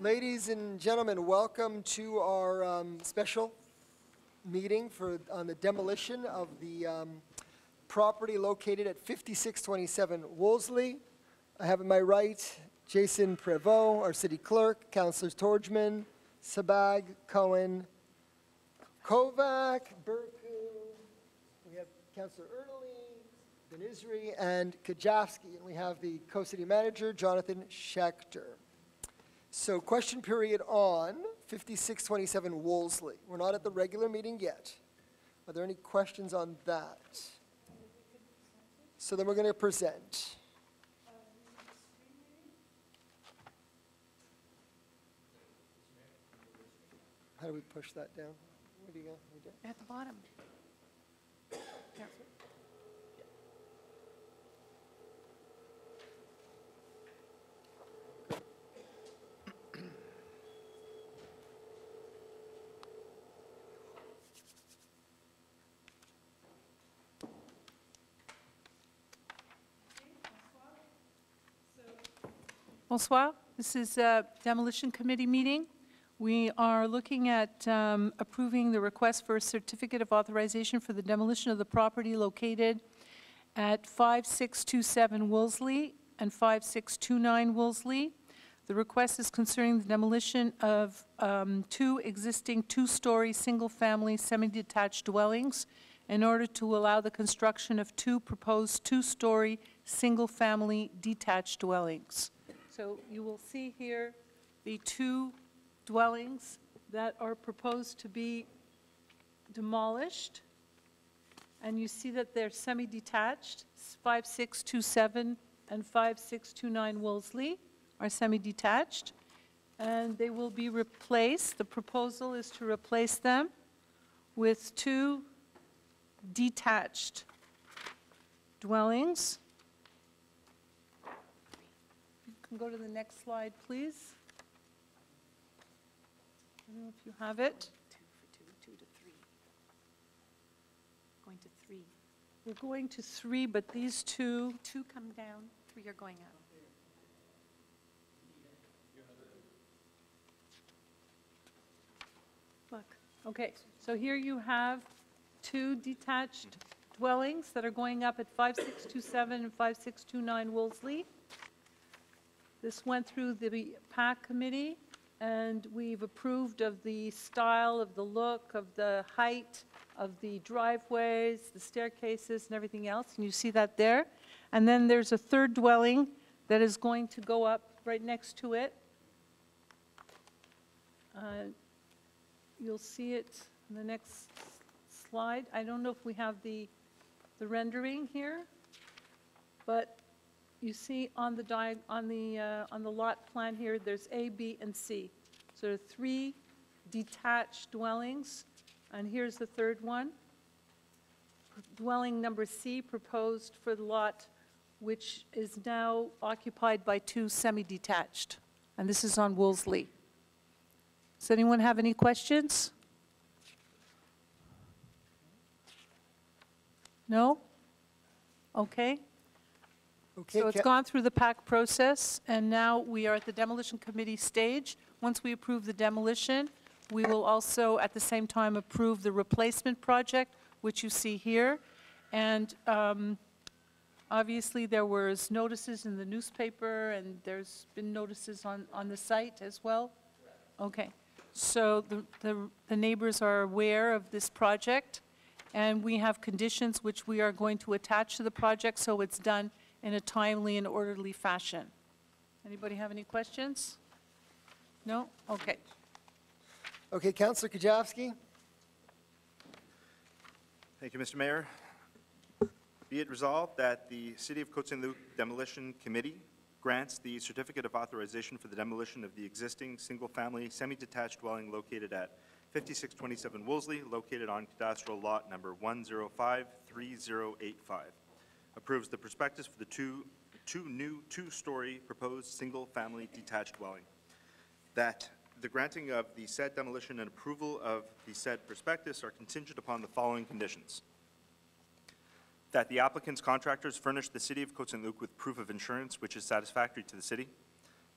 Ladies and gentlemen, welcome to our special meeting on the demolition of the property located at 5627 Wolseley. I have at my right Jason Prévost, our city clerk, Councillors Torjman, Sabag, Cohen, Kovac, Burku. We have Councillor Ernely, Denizri, and Kajavsky. And we have the co-city manager, Jonathan Schechter. So question period on 5627 Wolseley. We're not at the regular meeting yet. Are there any questions on that? So then we're going to present. How do we push that down? Where do you go? At the bottom. Here. Bonsoir. This is a demolition committee meeting. We are looking at approving the request for a certificate of authorization for the demolition of the property located at 5627 Wolseley and 5629 Wolseley. The request is concerning the demolition of two existing two-story single-family semi-detached dwellings in order to allow the construction of two proposed two-story single-family detached dwellings. So you will see here the two dwellings that are proposed to be demolished. And you see that they're semi-detached. 5627 and 5629 Wolseley are semi-detached. And they will be replaced. The proposal is to replace them with two detached dwellings. Go to the next slide, please. I don't know if you have it. Two to three. Going to three. We're going to three, but these two. Two come down, three are going up. Look. Okay, so here you have two detached dwellings that are going up at 5627 and 5629 Wolseley. This went through the PAC committee, and we've approved of the style, of the look, of the height, of the driveways, the staircases, and everything else, and you see that there. And then there's a third dwelling that is going to go up right next to it. You'll see it in the next slide. I don't know if we have the rendering here, but you see on the lot plan here, there's A, B, and C. So there are three detached dwellings, and here's the third one. Dwelling number C proposed for the lot, which is now occupied by two semi-detached, and this is on Wolseley. Does anyone have any questions? No? Okay. So it's gone through the PAC process, and now we are at the demolition committee stage. Once we approve the demolition, we will also at the same time approve the replacement project, which you see here. And obviously there was notices in the newspaper, and there's been notices on the site as well. Okay, so the neighbors are aware of this project, and we have conditions which we are going to attach to the project so it's done in a timely and orderly fashion. Anybody have any questions? No? Okay. Okay, Councillor Kajavsky. Thank you, Mr. Mayor. Be it resolved that the City of Côte Saint-Luc Demolition Committee grants the certificate of authorization for the demolition of the existing single-family semi-detached dwelling located at 5627 Wolseley, located on cadastral lot number 1053085. Approves the prospectus for the two new two-story proposed single-family detached dwelling. That the granting of the said demolition and approval of the said prospectus are contingent upon the following conditions. That the applicant's contractors furnish the City of Côte Saint-Luc with proof of insurance which is satisfactory to the City.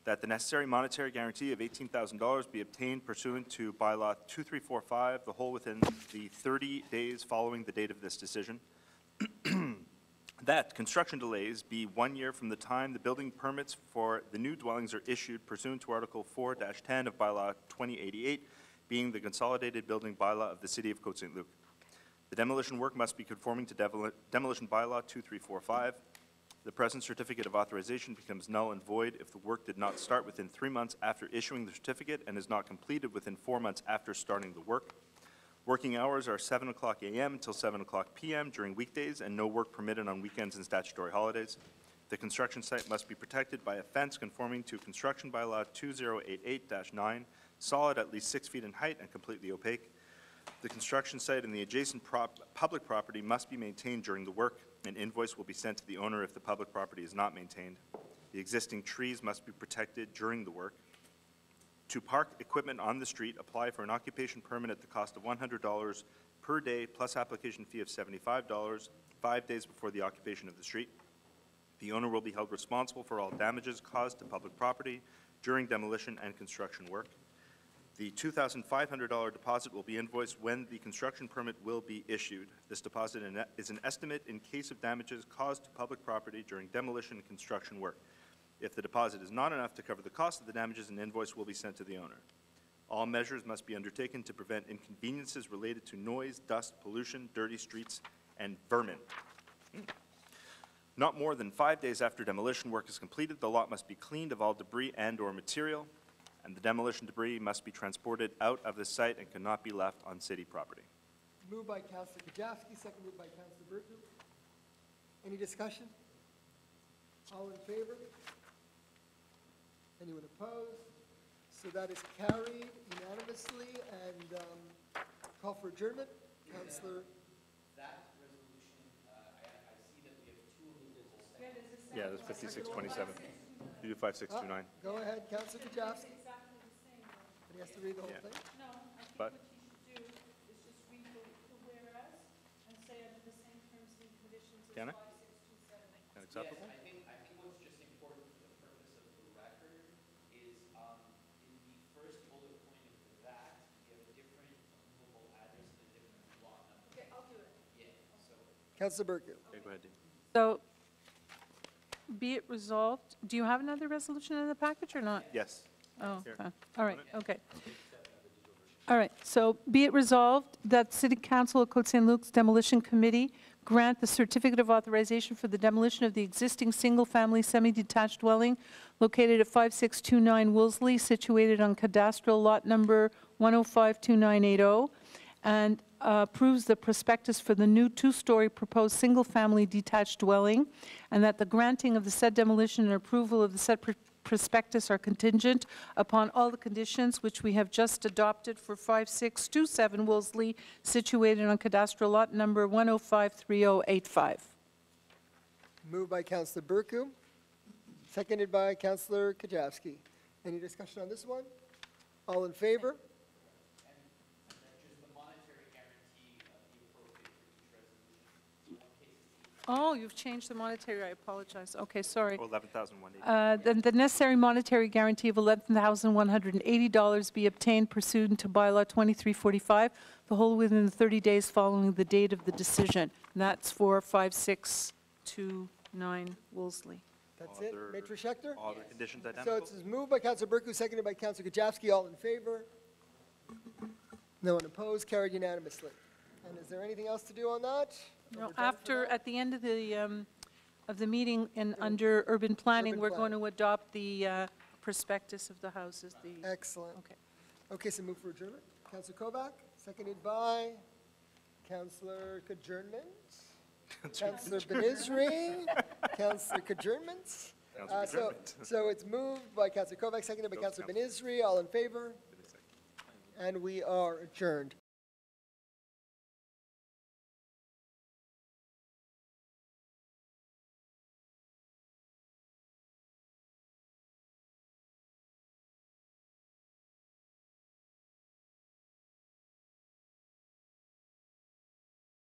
that the necessary monetary guarantee of $18,000 be obtained pursuant to bylaw 2345, the whole within the 30 days following the date of this decision. That construction delays be 1 year from the time the building permits for the new dwellings are issued pursuant to Article 4-10 of bylaw 2088, being the consolidated building bylaw of the City of Côte Saint-Luc. The demolition work must be conforming to demolition bylaw 2345. The present certificate of authorization becomes null and void if the work did not start within 3 months after issuing the certificate and is not completed within 4 months after starting the work. Working hours are 7 o'clock a.m. until 7 o'clock p.m. during weekdays, and no work permitted on weekends and statutory holidays. The construction site must be protected by a fence conforming to construction bylaw 2088-9, solid at least 6 feet in height and completely opaque. The construction site and the adjacent public property must be maintained during the work. An invoice will be sent to the owner if the public property is not maintained. The existing trees must be protected during the work. To park equipment on the street, apply for an occupation permit at the cost of $100 per day plus application fee of $75, 5 days before the occupation of the street. The owner will be held responsible for all damages caused to public property during demolition and construction work. The $2,500 deposit will be invoiced when the construction permit will be issued. This deposit is an estimate in case of damages caused to public property during demolition and construction work. If the deposit is not enough to cover the cost of the damages, an invoice will be sent to the owner. All measures must be undertaken to prevent inconveniences related to noise, dust, pollution, dirty streets, and vermin. Not more than 5 days after demolition work is completed, the lot must be cleaned of all debris and/or material, and the demolition debris must be transported out of the site and cannot be left on city property. Moved by Councillor Kajewski, seconded by Councillor Burku. Any discussion? All in favor? Anyone opposed? So that is carried unanimously, and call for adjournment. Councillor, That resolution, I see that we have two approvals. Yeah, there's 5627. You do 5629. go ahead, Councillor Kajewski. But he has to read the whole Yeah. thing? No, I think But- what he should do is just read the whereas and say under the same terms and conditions as Can I? 5627. Acceptable? Yes, I think what's just important for the purpose of the record is, in the first bullet point of that, you have a different movable address and a different lot number. Okay, I'll do it. Yeah, so. Councillor Burku. Okay, go ahead, Dean. So, be it resolved, do you have another resolution in the package or not? Yes. Oh, Here. okay. All right, okay. All right, so be it resolved that City Council of Côte Saint-Luc's Demolition Committee grant the certificate of authorization for the demolition of the existing single-family semi-detached dwelling located at 5629 Wolseley, situated on cadastral lot number 1052980, and approves the prospectus for the new two-story proposed single-family detached dwelling, and that the granting of the said demolition and approval of the said prospectus are contingent upon all the conditions which we have just adopted for 5627 Wolseley, situated on cadastral lot number 1053085. Moved by Councillor Burku, seconded by Councillor Kajewski. Any discussion on this one? All in favor? And then just the monetary guarantee be appropriate for each resolution. In one case, it's Oh, you've changed the monetary, I apologize. Okay, sorry. Oh, 11,180. Then the necessary monetary guarantee of $11,180 be obtained pursuant to bylaw 2345, the whole within the 30 days following the date of the decision. And that's for 5629 Wolseley. That's it. Other- Maitre Schechter? All other conditions So identical? it's moved by Councillor Burku, seconded by Councillor Kajewski. All in favor? No one opposed, carried unanimously. And is there anything else to do on that? No, Are we done for after, that? at the end of the meeting and under urban planning, Urban we're going planning. to adopt the prospectus of the houses, the, Excellent. okay. Okay, so move for adjournment. Councillor Kovac, seconded by Councillor Kajernment. Councillor Benizri, Councillor Kajernment. Councillor Kajernment. So it's moved by Councillor Kovac, seconded by Go, Councillor Councillor. Benizri. All in favor? And we are adjourned.